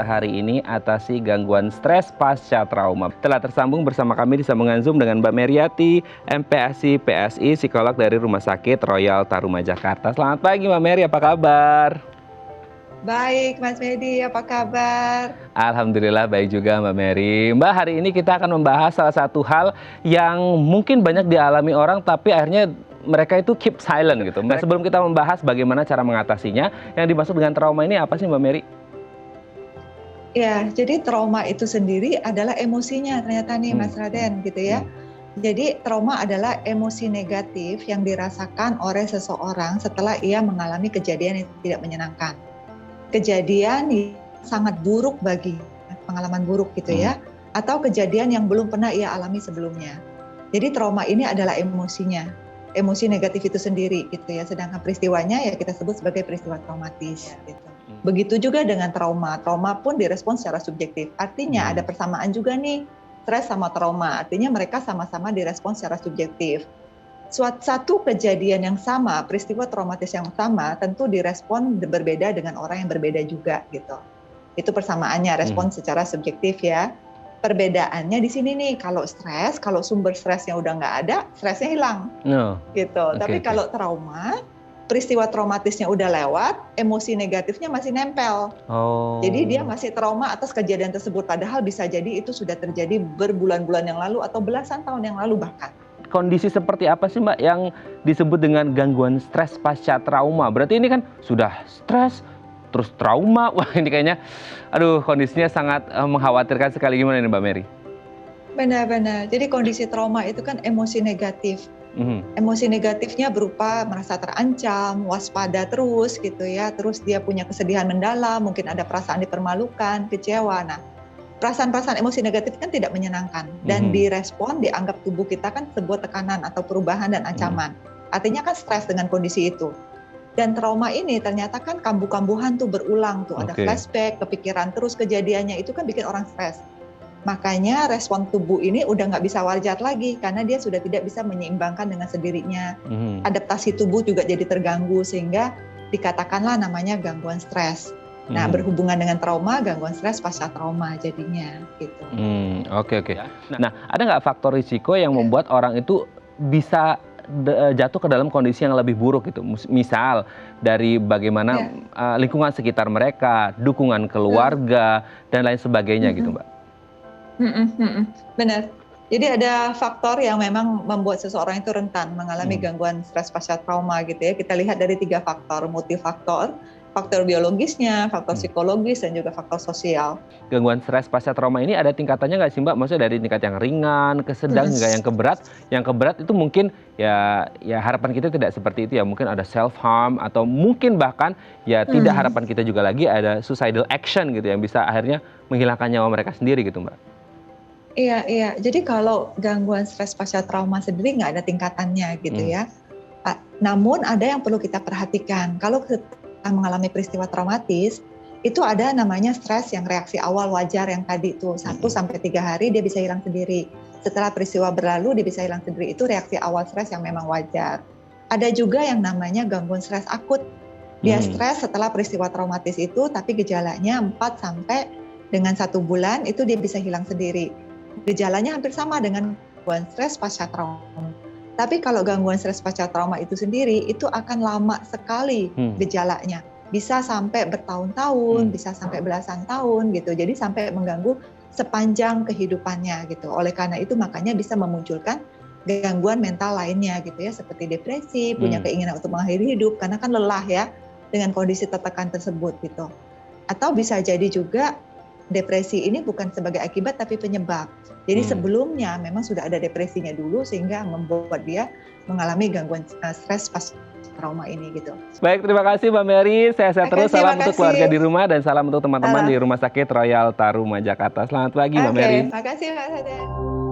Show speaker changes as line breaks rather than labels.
hari ini atasi gangguan stres pasca trauma. Telah tersambung bersama kami di sambungan Zoom dengan Mbak Meriati, MPASI PSI, psikolog dari Rumah Sakit Royal Taruma Jakarta. Selamat pagi Mbak Meri, apa kabar?
Baik, Mas Medi, apa kabar?
Alhamdulillah baik juga Mbak Meri. Mbak, hari ini kita akan membahas salah satu hal yang mungkin banyak dialami orang tapi akhirnya mereka itu keep silent gitu. Mbak, sebelum kita membahas bagaimana cara mengatasinya, yang dimaksud dengan trauma ini apa sih Mbak Meri?
Ya, jadi trauma itu sendiri adalah emosinya ternyata nih Mas Raden gitu ya. Jadi trauma adalah emosi negatif yang dirasakan oleh seseorang setelah ia mengalami kejadian yang tidak menyenangkan. Kejadian yang sangat buruk bagi pengalaman buruk gitu ya, atau kejadian yang belum pernah ia alami sebelumnya. Jadi trauma ini adalah emosinya, emosi negatif itu sendiri gitu ya. Sedangkan peristiwanya ya kita sebut sebagai peristiwa traumatis gitu. Begitu juga dengan trauma, trauma pun direspon secara subjektif. Artinya ada persamaan juga nih stres sama trauma. Artinya mereka sama-sama direspon secara subjektif. Satu kejadian yang sama, peristiwa traumatis yang sama, tentu direspon berbeda dengan orang yang berbeda juga gitu. Itu persamaannya, respon secara subjektif ya. Perbedaannya di sini nih, kalau stres, kalau sumber stresnya udah nggak ada, stresnya hilang, gitu. Tapi kalau trauma, peristiwa traumatisnya udah lewat, emosi negatifnya masih nempel. Jadi dia masih trauma atas kejadian tersebut, padahal bisa jadi itu sudah terjadi berbulan-bulan yang lalu atau belasan tahun yang lalu bahkan.
Kondisi seperti apa sih Mbak yang disebut dengan gangguan stres pasca trauma? Berarti ini kan sudah stres, terus trauma. Wah, ini kayaknya kondisinya sangat mengkhawatirkan sekali. Gimana nih Mbak Meri?
Benar-benar. Jadi kondisi trauma itu kan emosi negatif. Emosi negatifnya berupa merasa terancam, waspada terus gitu ya. Terus dia punya kesedihan mendalam, mungkin ada perasaan dipermalukan, kecewa. Nah, perasaan-perasaan emosi negatif kan tidak menyenangkan dan direspon, dianggap tubuh kita kan sebuah tekanan atau perubahan dan ancaman. Artinya kan stres dengan kondisi itu. Dan trauma ini ternyata kan kambuh-kambuhan tuh berulang tuh, ada flashback, kepikiran terus kejadiannya, itu kan bikin orang stres. Makanya respon tubuh ini udah nggak bisa wajar lagi karena dia sudah tidak bisa menyeimbangkan dengan sendirinya. Adaptasi tubuh juga jadi terganggu sehingga dikatakanlah namanya gangguan stres. Nah, berhubungan dengan trauma, gangguan stres pasca trauma jadinya gitu.
Oke. Nah, ada nggak faktor risiko yang membuat orang itu bisa jatuh ke dalam kondisi yang lebih buruk gitu? Misal dari bagaimana lingkungan sekitar mereka, dukungan keluarga dan lain sebagainya gitu, Mbak.
Benar. Jadi ada faktor yang memang membuat seseorang itu rentan mengalami gangguan stres pasca trauma gitu ya. Kita lihat dari 3 faktor, multifaktor. Faktor biologisnya, faktor psikologis, dan juga faktor sosial.
Gangguan stres pasca trauma ini ada tingkatannya nggak sih Mbak? Maksudnya dari tingkat yang ringan, ke sedang, hingga yang keberat. Yang keberat itu mungkin ya harapan kita tidak seperti itu ya. Mungkin ada self-harm atau mungkin bahkan ya tidak harapan kita juga lagi ada suicidal action gitu yang bisa akhirnya menghilangkan nyawa mereka sendiri gitu Mbak.
Iya. Jadi kalau gangguan stres pasca trauma sendiri nggak ada tingkatannya gitu ya. Namun ada yang perlu kita perhatikan. Kalau mengalami peristiwa traumatis, itu ada namanya stres yang reaksi awal wajar yang tadi tuh 1-3 hari dia bisa hilang sendiri. Setelah peristiwa berlalu dia bisa hilang sendiri. Itu reaksi awal stres yang memang wajar. Ada juga yang namanya gangguan stres akut. Dia stres setelah peristiwa traumatis itu, tapi gejalanya 4 sampai dengan 1 bulan itu dia bisa hilang sendiri. Gejalanya hampir sama dengan gangguan stres pasca trauma. Tapi kalau gangguan stres pasca trauma itu sendiri, itu akan lama sekali gejalanya. Bisa sampai bertahun-tahun, bisa sampai belasan tahun gitu. Jadi sampai mengganggu sepanjang kehidupannya gitu. Oleh karena itu makanya bisa memunculkan gangguan mental lainnya gitu ya. Seperti depresi, punya keinginan untuk mengakhiri hidup. Karena kan lelah ya dengan kondisi tertekan tersebut gitu. Atau bisa jadi juga depresi ini bukan sebagai akibat tapi penyebab. Jadi sebelumnya memang sudah ada depresinya dulu sehingga membuat dia mengalami gangguan stres pas trauma ini gitu.
Baik, terima kasih Mbak Meri. Sehat-sehat terus. Salam untuk keluarga di rumah dan salam untuk teman-teman di Rumah Sakit Royal Taruma Jakarta. Selamat pagi Mbak Meri.
Terima kasih Pak Sadar.